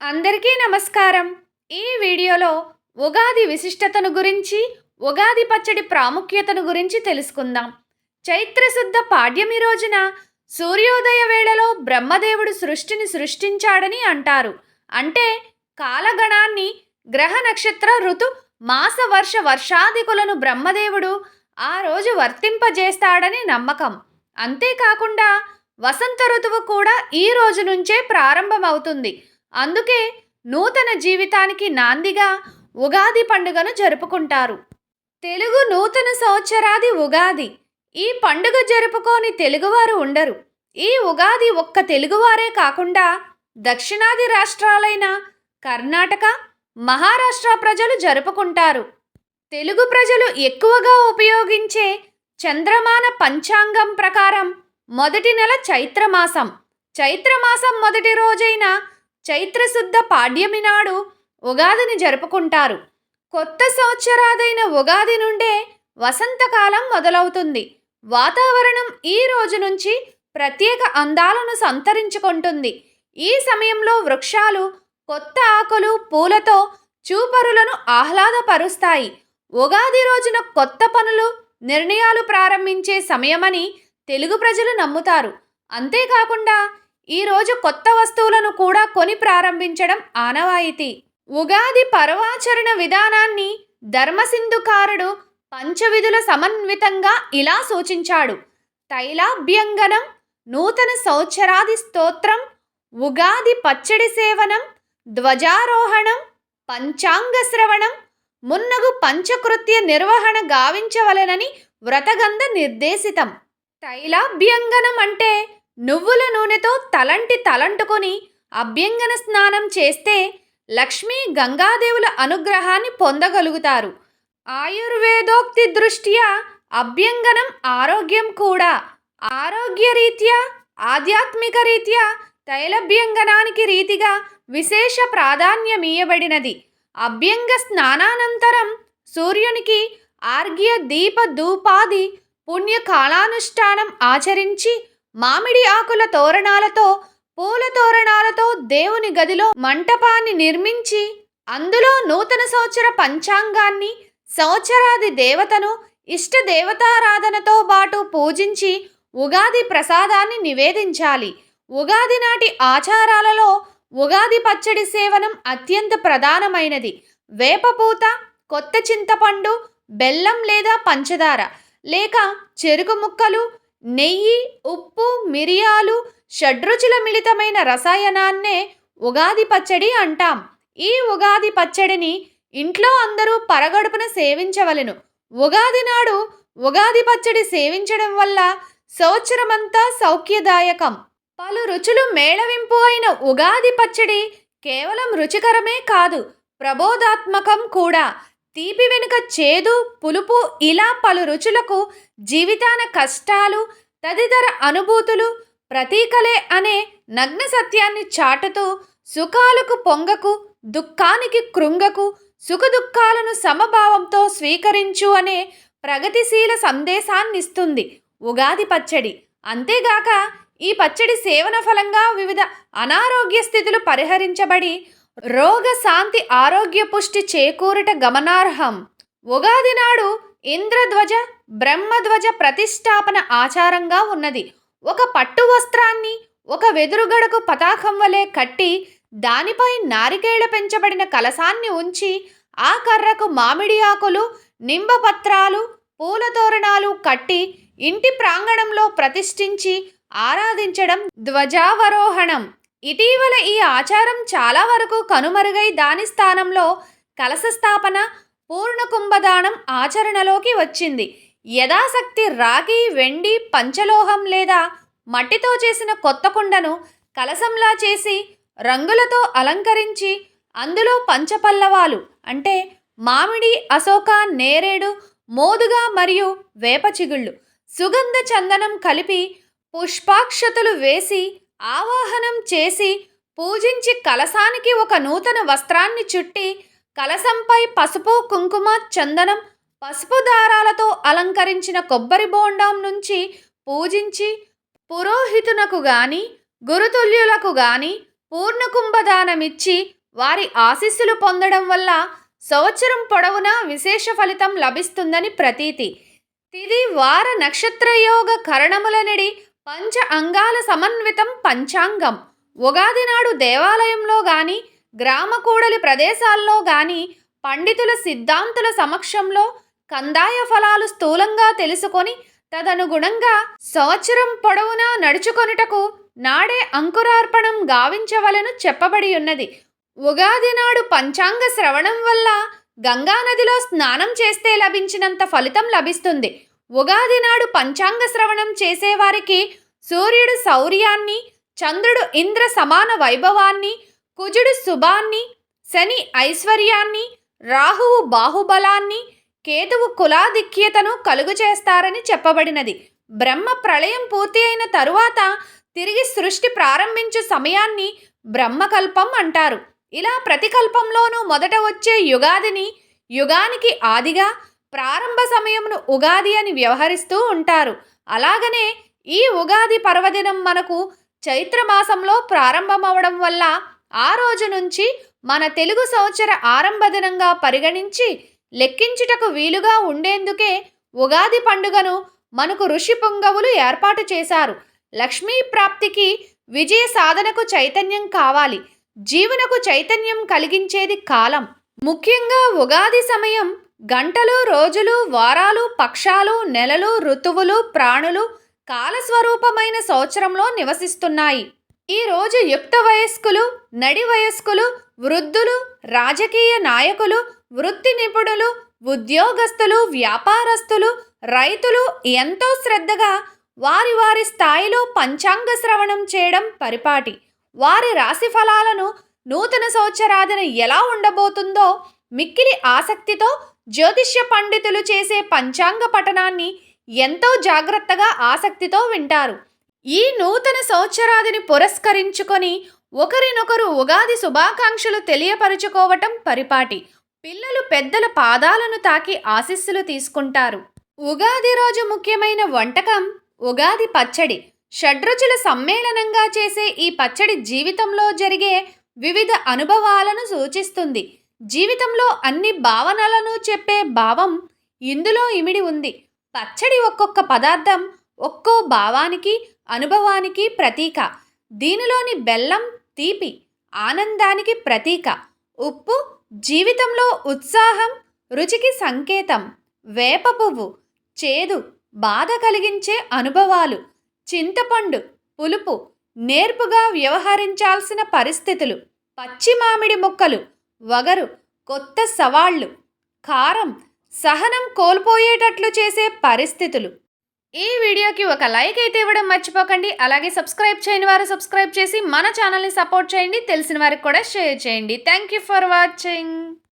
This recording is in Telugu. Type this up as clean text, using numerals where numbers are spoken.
అందరికీ నమస్కారం. ఈ వీడియోలో ఉగాది విశిష్టతను గురించి, ఉగాది పచ్చడి ప్రాముఖ్యతను గురించి తెలుసుకుందాం. చైత్రశుద్ధ పాడ్యమి రోజున సూర్యోదయ వేళలో బ్రహ్మదేవుడు సృష్టిని సృష్టించాడని అంటారు. అంటే కాలగణాన్ని, గ్రహ నక్షత్ర ఋతు మాస వర్ష వర్షాదికులను బ్రహ్మదేవుడు ఆ రోజు వర్తింపజేస్తాడని నమ్మకం. అంతేకాకుండా వసంత ఋతువు కూడా ఈ రోజు నుంచే ప్రారంభమవుతుంది. అందుకే నూతన జీవితానికి నాందిగా ఉగాది పండుగను జరుపుకుంటారు. తెలుగు నూతన సంవత్సరాది ఉగాది. ఈ పండుగ జరుపుకోని తెలుగువారు ఉండరు. ఈ ఉగాది ఒక్క తెలుగువారే కాకుండా దక్షిణాది రాష్ట్రాలైన కర్ణాటక, మహారాష్ట్ర ప్రజలు జరుపుకుంటారు. తెలుగు ప్రజలు ఎక్కువగా ఉపయోగించే చంద్రమాన పంచాంగం ప్రకారం మొదటి నెల చైత్రమాసం. చైత్రమాసం మొదటి రోజైన చైత్రశుద్ధ పాడ్యమి నాడు ఉగాదిని జరుపుకుంటారు. కొత్త సంవత్సరాదైన ఉగాది నుండే వసంతకాలం మొదలవుతుంది. వాతావరణం ఈ రోజు నుంచి ప్రత్యేక అందాలను సంతరించుకుంటుంది. ఈ సమయంలో వృక్షాలు కొత్త ఆకులు, పూలతో చూపరులను ఆహ్లాదపరుస్తాయి. ఉగాది రోజున కొత్త పనులు, నిర్ణయాలు ప్రారంభించే సమయమని తెలుగు ప్రజలు నమ్ముతారు. అంతేకాకుండా ఈరోజు కొత్త వస్తువులను కూడా కొని ప్రారంభించడం ఆనవాయితీ. ఉగాది పర్వాచరణ విధానాన్ని ధర్మసింధుకారుడు పంచవిధుల సమన్వితంగా ఇలా సూచించాడు: తైలాభ్యంగనం, నూతన సంవత్సరాది స్తోత్రం, ఉగాది పచ్చడి సేవనం, ధ్వజారోహణం, పంచాంగ శ్రవణం మున్నగు పంచకృత్య నిర్వహణ గావించవలెనని వ్రతగంధ నిర్దేశితం. తైలాభ్యంగనం అంటే నువ్వుల నూనెతో తలంటుకొని అభ్యంగన స్నానం చేస్తే లక్ష్మీ గంగాదేవుల అనుగ్రహాన్ని పొందగలుగుతారు. ఆయుర్వేదోక్తి దృష్ట్యా అభ్యంగనం ఆరోగ్యం కూడా. ఆరోగ్యరీత్యా, ఆధ్యాత్మిక రీత్యా తైలభ్యంగనానికి రీతిగా విశేష ప్రాధాన్యమియ్యబడినది. అభ్యంగ స్నానానంతరం సూర్యునికి ఆర్ఘ్య దీప ధూపాది పుణ్యకాలానుష్ఠానం ఆచరించి మామిడి ఆకుల తోరణాలతో, పూల తోరణాలతో దేవుని గదిలో మంటపాన్ని నిర్మించి అందులో నూతన సంవత్సర పంచాంగాన్ని, సంవత్సరాది దేవతను, ఇష్ట దేవతారాధనతో పాటు పూజించి ఉగాది ప్రసాదాన్ని నివేదించాలి. ఉగాది నాటి ఆచారాలలో ఉగాది పచ్చడి సేవనం అత్యంత ప్రధానమైనది. వేపపూత, కొత్త చింతపండు, బెల్లం లేదా పంచదార లేక చెరుకు ముక్కలు, నెయ్యి, ఉప్పు, మిరియాలు, షడ్రుచుల మిళితమైన రసాయనాన్నే ఉగాది పచ్చడి అంటాం. ఈ ఉగాది పచ్చడిని ఇంట్లో అందరూ పరగడుపున సేవించవలెను. ఉగాది నాడు ఉగాది పచ్చడి సేవించడం వల్ల సంవత్సరమంతా సౌఖ్యదాయకం. పలు రుచులు మేళవింపు అయిన ఉగాది పచ్చడి కేవలం రుచికరమే కాదు, ప్రబోధాత్మకం కూడా. తీపి వెనుక చేదు, పులుపు ఇలా పలు రుచులకు జీవితాన కష్టాలు, తదితర అనుభూతులు ప్రతీకలే అనే నగ్న సత్యాన్ని చాటుతూ సుఖాలకు పొంగకు, దుఃఖానికి కృంగకు, సుఖదుఖాలను సమభావంతో స్వీకరించు అనే ప్రగతిశీల సందేశాన్నిస్తుంది ఉగాది పచ్చడి. అంతేగాక ఈ పచ్చడి సేవన ఫలంగా వివిధ అనారోగ్య స్థితులు పరిహరించబడి రోగ శాంతి, ఆరోగ్య పుష్టి చేకూరట గమనార్హం. ఉగాది నాడు ఇంద్రధ్వజ, బ్రహ్మధ్వజ ప్రతిష్టాపన ఆచారంగా ఉన్నది. ఒక పట్టు వస్త్రాన్ని ఒక వెదురుగడకు పతాకం వలె కట్టి దానిపై నారికేళ పెంచబడిన కలశాన్ని ఉంచి ఆ కర్రకు మామిడి ఆకులు, నింబపత్రాలు, పూల తోరణాలు కట్టి ఇంటి ప్రాంగణంలో ప్రతిష్ఠించి ఆరాధించడం ధ్వజావరోహణం. ఇటీవల ఈ ఆచారం చాలా వరకు కనుమరుగై దాని స్థానంలో కలశ స్థాపన, పూర్ణ కుంభదానం ఆచరణలోకి వచ్చింది. యథాశక్తి రాగి, వెండి, పంచలోహం లేదా మట్టితో చేసిన కొత్త కుండను కలశంలా చేసి రంగులతో అలంకరించి అందులో పంచపల్లవాలు అంటే మామిడి, అశోక, నేరేడు, మోదుగా మరియు వేప చిగుళ్ళు, సుగంధ చందనం కలిపి పుష్పాక్షతలు వేసి ఆవాహనం చేసి పూజించి కలశానికి ఒక నూతన వస్త్రాన్ని చుట్టి కలశంపై పసుపు, కుంకుమ, చందనం, పసుపు దారాలతో అలంకరించిన కొబ్బరి బోండం నుంచి పూజించి పురోహితునకు గాని, గురుతుల్యులకు గాని, పూర్ణకుంభదానమిచ్చి వారి ఆశీస్సులు పొందడం వల్ల సంవత్సరం పొడవునా విశేష ఫలితం లభిస్తుందని ప్రతీతి. తిది వార నక్షత్రయోగ కరణములనిడి పంచ అంగాల సమన్వితం పంచాంగం. ఉగాది నాడు దేవాలయంలో గాని గ్రామ కూడలి ప్రదేశాల్లో గాని పండితుల సిద్ధాంతుల సమక్షంలో కందాయ ఫలాలు స్థూలంగా తెలుసుకొని తదనుగుణంగా సంవత్సరం పొడవునా నడుచుకొనుటకు నాడే అంకురార్పణం గావించవలను చెప్పబడి ఉన్నది. ఉగాది నాడు పంచాంగ శ్రవణం వల్ల గంగానదిలో స్నానం చేస్తే లభించినంత ఫలితం లభిస్తుంది. ఉగాది నాడు పంచాంగ శ్రవణం చేసేవారికి సూర్యుడు శౌర్యాన్ని, చంద్రుడు ఇంద్ర సమాన వైభవాన్ని, కుజుడు శుభాన్ని, శని ఐశ్వర్యాన్ని, రాహువు బాహుబలాన్ని, కేతువు కులాధిక్యతను కలుగు చేస్తారని చెప్పబడినది. బ్రహ్మ ప్రళయం పూర్తి అయిన తరువాత తిరిగి సృష్టి ప్రారంభించు సమయాన్ని బ్రహ్మకల్పం అంటారు. ఇలా ప్రతి కల్పంలోనూ మొదట వచ్చే యుగాదిని యుగానికి ఆదిగా, ప్రారంభ సమయమును ఉగాది అని వ్యవహరిస్తూ ఉంటారు. అలాగనే ఈ ఉగాది పర్వదినం మనకు చైత్రమాసంలో ప్రారంభమవడం వల్ల ఆ రోజు నుంచి మన తెలుగు సంవత్సర ఆరంభ దినంగా పరిగణించి లెక్కించుటకు వీలుగా ఉండేందుకే ఉగాది పండుగను మనకు ఋషి పుంగవులు ఏర్పాటు చేశారు. లక్ష్మీ ప్రాప్తికి, విజయ సాధనకు చైతన్యం కావాలి. జీవనకు చైతన్యం కలిగించేది కాలం. ముఖ్యంగా ఉగాది సమయం గంటలు, రోజులు, వారాలు, పక్షాలు, నెలలు, ఋతువులు, ప్రాణులు కాలస్వరూపమైన సంవత్సరంలో నివసిస్తున్నాయి. ఈ రోజు యుక్త వయస్కులు, నడి వయస్కులు, వృద్ధులు, రాజకీయ నాయకులు, వృత్తి నిపుణులు, ఉద్యోగస్తులు, వ్యాపారస్తులు, రైతులు ఎంతో శ్రద్ధగా వారి వారి స్థాయిలో పంచాంగ శ్రవణం చేయడం పరిపాటి. వారి రాశి ఫలాలను, నూతన సంవత్సరాదిన ఎలా ఉండబోతుందో మిక్కిలి ఆసక్తితో జ్యోతిష్య పండితులు చేసే పంచాంగ పఠనాన్ని ఎంతో జాగ్రత్తగా ఆసక్తితో వింటారు. ఈ నూతన సంవత్సరాదిని పురస్కరించుకొని ఒకరినొకరు ఉగాది శుభాకాంక్షలు తెలియపరుచుకోవటం పరిపాటి. పిల్లలు పెద్దల పాదాలను తాకి ఆశీస్సులు తీసుకుంటారు. ఉగాది రోజు ముఖ్యమైన వంటకం ఉగాది పచ్చడి. షడ్రుచుల సమ్మేళనంగా చేసే ఈ పచ్చడి జీవితంలో జరిగే వివిధ అనుభవాలను సూచిస్తుంది. జీవితంలో అన్ని భావనలను చెప్పే భావం ఇందులో ఇమిడి ఉంది. పచ్చడి ఒక్కొక్క పదార్థం ఒక్కో భావానికి, అనుభవానికి ప్రతీక. దీనిలోని బెల్లం తీపి, ఆనందానికి ప్రతీక. ఉప్పు జీవితంలో ఉత్సాహం, రుచికి సంకేతం. వేప పువ్వు చేదు, బాధ కలిగించే అనుభవాలు. చింతపండు పులుపు, నేర్పుగా వ్యవహరించాల్సిన పరిస్థితులు. పచ్చి మామిడి ముక్కలు వగరు, కొత్త సవాళ్లు. కారం సహనం కోల్పోయేటట్లు చేసే పరిస్థితులు. ఈ వీడియోకి ఒక లైక్ అయితే ఇవ్వడం మర్చిపోకండి. అలాగే సబ్స్క్రైబ్ చేయని వారు సబ్స్క్రైబ్ చేసి మన ఛానల్ని సపోర్ట్ చేయండి. తెలిసిన వారికి కూడా షేర్ చేయండి. Thank you for watching.